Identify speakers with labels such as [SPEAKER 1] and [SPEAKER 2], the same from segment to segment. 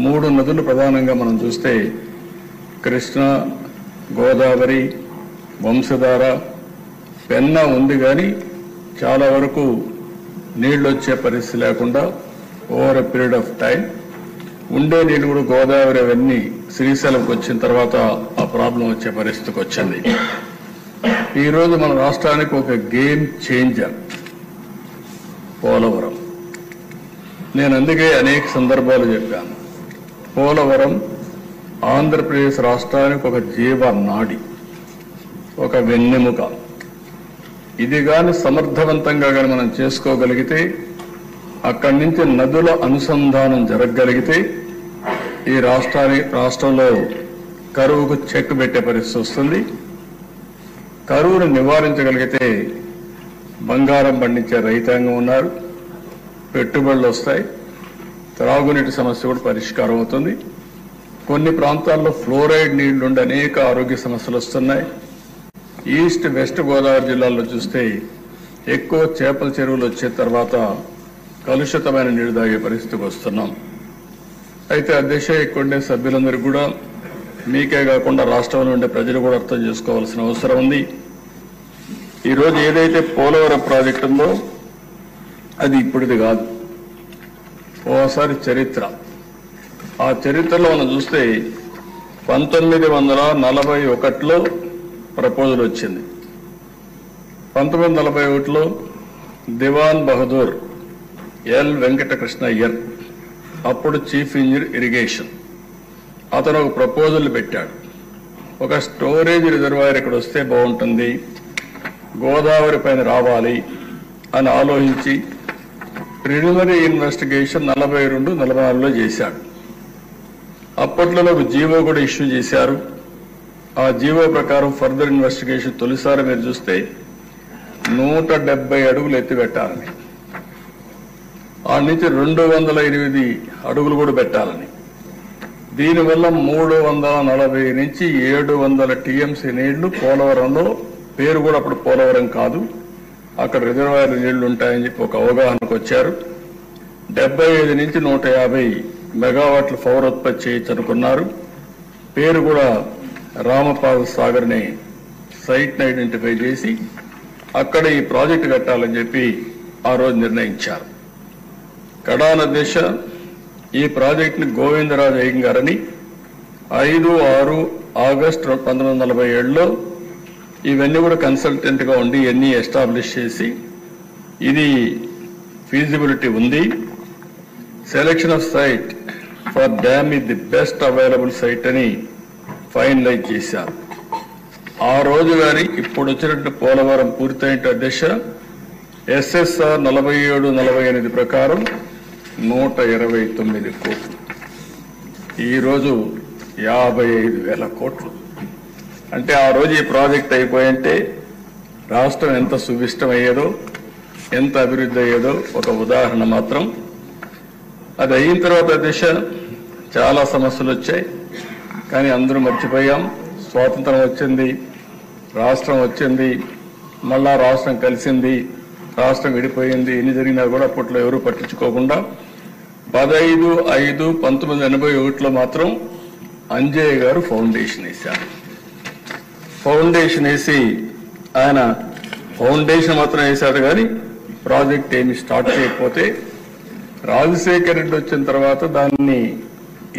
[SPEAKER 1] 3 నదులు ప్రధానంగా మనం చూస్తే కృష్ణ, గోదావరి, వంశధార, పెన్నా ఉంది కానీ చాలా వరకు నీళ్లు వచ్చే పరిస్థితి లేకుండా over a period of time ఉండే నీళ్లు కూడా గోదావరి అవన్నీ శ్రీశైలంకి వచ్చిన తర్వాత ఆ ప్రాబ్లం వచ్చే పరిస్థితికి వచ్చింది. ఈరోజు మన రాష్ట్రానికి ఒక గేమ్ చేంజర్ పోలవరం. నేను అందుకే అనేక సందర్భాలు చెప్పాను, పోలవరం ఆంధ్రప్రదేశ్ రాష్ట్రానికి ఒక జీవనాడి, ఒక వెన్నెముక. ఇది కానీ సమర్థవంతంగా కానీ మనం చేసుకోగలిగితే, అక్కడి నుంచి నదుల అనుసంధానం జరగగలిగితే ఈ రాష్ట్రంలో కరువుకు చెక్ పెట్టే పరిస్థితి వస్తుంది. కరువును నివారించగలిగితే బంగారం పండించే రైతాంగం ఉన్నారు, పెట్టుబడులు వస్తాయి, త్రాగునీటి సమస్య కూడా పరిష్కారం అవుతుంది. కొన్ని ప్రాంతాల్లో ఫ్లోరైడ్ నీళ్లుండి అనేక ఆరోగ్య సమస్యలు వస్తున్నాయి. ఈస్ట్ వెస్ట్ గోదావరి జిల్లాల్లో చూస్తే ఎక్కువ చేపల చెరువులు వచ్చే తర్వాత కలుషితమైన నీరు తాగే పరిస్థితికి వస్తున్నాం. అయితే ఆ దిశ ఇక్కడుండే సభ్యులందరూ కూడా, మీకే కాకుండా రాష్ట్రంలో ఉండే ప్రజలు కూడా అర్థం చేసుకోవాల్సిన అవసరం ఉంది. ఈరోజు ఏదైతే పోలవరం ప్రాజెక్టు ఉందో అది ఇప్పుడుది కాదు, ఓసారి చరిత్ర. ఆ చరిత్రలో మనం చూస్తే 1941లో ప్రపోజల్ వచ్చింది. 1941లో దివాన్ బహదూర్ ఎల్ వెంకటకృష్ణయ్యర్, అప్పుడు చీఫ్ ఇంజనీర్ ఇరిగేషన్, అతను ఒక ప్రపోజల్ పెట్టాడు. ఒక స్టోరేజ్ రిజర్వాయర్ ఇక్కడ వస్తే బాగుంటుంది, గోదావరి పైన రావాలి అని ఆలోచించి ప్రిలిమినరీ ఇన్వెస్టిగేషన్ 42-44లో చేశాడు. అప్పట్లో ఒక జీవో కూడా ఇష్యూ చేశారు. ఆ జీవో ప్రకారం ఫర్దర్ ఇన్వెస్టిగేషన్ తొలిసారి మీరు చూస్తే 170 అడుగులు ఎత్తిపెట్టాలని, ఆ నుంచి 208 అడుగులు కూడా పెట్టాలని, దీనివల్ల 340 నుంచి 700 టీఎంసీ నీళ్లు పోలవరంలో, పేరు కూడా అప్పుడు పోలవరం కాదు, అక్కడ రిజర్వాయర్ నీళ్లు ఉంటాయని చెప్పి ఒక అవగాహనకు వచ్చారు. 75 నుంచి 150 మెగావాట్ల పవర్ ఉత్పత్తి చేయొచ్చు అనుకున్నారు. పేరు కూడా రామపాద సాగర్ ని సైట్ని ఐడెంటిఫై చేసి అక్కడ ఈ ప్రాజెక్టు కట్టాలని చెప్పి ఆ రోజు నిర్ణయించారు. కడాన దిశ ఈ ప్రాజెక్టుని గోవిందరాజు అయ్యంగారని 5-6 ఆగస్టు 1947లో ఇవన్నీ కూడా కన్సల్టెంట్ గా ఉండి ఇవన్నీ ఎస్టాబ్లిష్ చేసి ఇది ఫీజిబిలిటీ ఉంది, selection of site for dam is the best available site అని ఫైనలైజ్ చేశారు. ఆ రోజు గాని ఇప్పుడు వచ్చినట్టు పోలవరం పూర్తయిన దిశ ఎస్ఎస్ఆర్ 47-48 ప్రకారం 129 కోట్లు, ఈరోజు 55,000 కోట్లు. అంటే ఆ రోజు ఈ ప్రాజెక్ట్ అయిపోయింటే రాష్ట్రం ఎంత సువిష్టమయ్యేదో, ఎంత అభివృద్ధి అయ్యేదో ఒక ఉదాహరణ మాత్రం. అది అయిన తర్వాత దిశ చాలా సమస్యలు వచ్చాయి, కానీ అందరూ మర్చిపోయాం. స్వాతంత్రం వచ్చింది, రాష్ట్రం వచ్చింది, మళ్ళా రాష్ట్రం కలిసింది, రాష్ట్రం విడిపోయింది. ఎన్ని జరిగినా కూడా అప్పట్లో ఎవరూ పట్టించుకోకుండా 15/5/1981లో మాత్రం అంజయ్య గారు ఫౌండేషన్ వేశారు. ఫౌండేషన్ వేసి ఆయన ఫౌండేషన్ మాత్రం వేశాడు కానీ ప్రాజెక్ట్ ఏమి స్టార్ట్ చేయకపోతే రాజశేఖర రెడ్డి వచ్చిన తర్వాత దాన్ని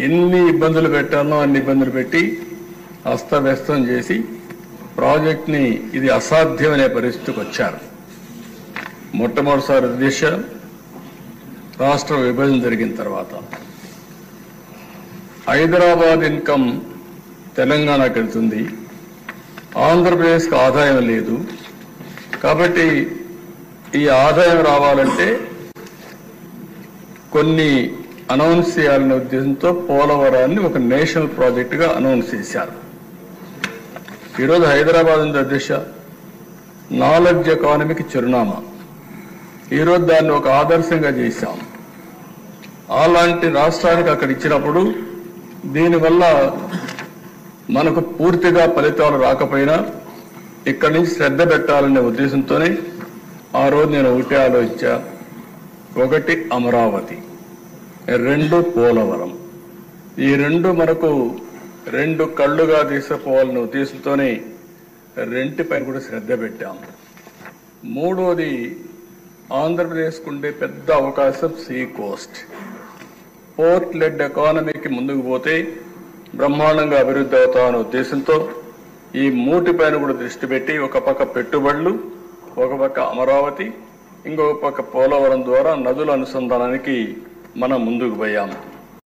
[SPEAKER 1] ఎన్ని ఇబ్బందులు పెట్టాలో అన్ని ఇబ్బందులు పెట్టి అస్తవ్యస్తం చేసి ప్రాజెక్ట్ని ఇది అసాధ్యమనే పరిస్థితికి వచ్చారు. మొట్టమొదటిసారి దిశ రాష్ట్ర విభజన జరిగిన తర్వాత హైదరాబాద్ ఇన్కమ్ తెలంగాణకు వెళ్తుంది, ఆంధ్రప్రదేశ్కి ఆదాయం లేదు. కాబట్టి ఈ ఆదాయం రావాలంటే కొన్ని అనౌన్స్ చేయాలనే ఉద్దేశంతో పోలవరాన్ని ఒక నేషనల్ ప్రాజెక్టుగా అనౌన్స్ చేశారు. ఈరోజు హైదరాబాద్ ఉంది దిశ, నాలెడ్జ్ ఎకానమీకి చిరునామా. ఈరోజు దాన్ని ఒక ఆదర్శంగా చేశాం. అలాంటి రాష్ట్రానికి అక్కడ ఇచ్చినప్పుడు దీనివల్ల మనకు పూర్తిగా ఫలితాలు రాకపోయినా ఇక్కడి నుంచి శ్రద్ధ పెట్టాలనే ఉద్దేశంతోనే ఆ రోజు నేను ఒకటే ఆలోచించా, 1 అమరావతి, 2 పోలవరం. ఈ రెండు మనకు రెండు కళ్ళుగా తీసుకుపోవాలనే ఉద్దేశంతోనే రెంటిపైన కూడా శ్రద్ధ పెట్టాం. మూడోది, ఆంధ్రప్రదేశ్కు ఉండే పెద్ద అవకాశం సీ కోస్ట్. పోర్ట్ లెడ్ ఎకానమీకి ముందుకు పోతే బ్రహ్మాండంగా అభివృద్ధి అవుతామనే ఉద్దేశంతో ఈ మూటిపైన కూడా దృష్టి పెట్టి ఒక పక్క పెట్టుబడులు, ఒక పక్క అమరావతి, ఇంకొక పక్క పోలవరం ద్వారా నదుల అనుసంధానానికి మనం ముందుకు పోయాం.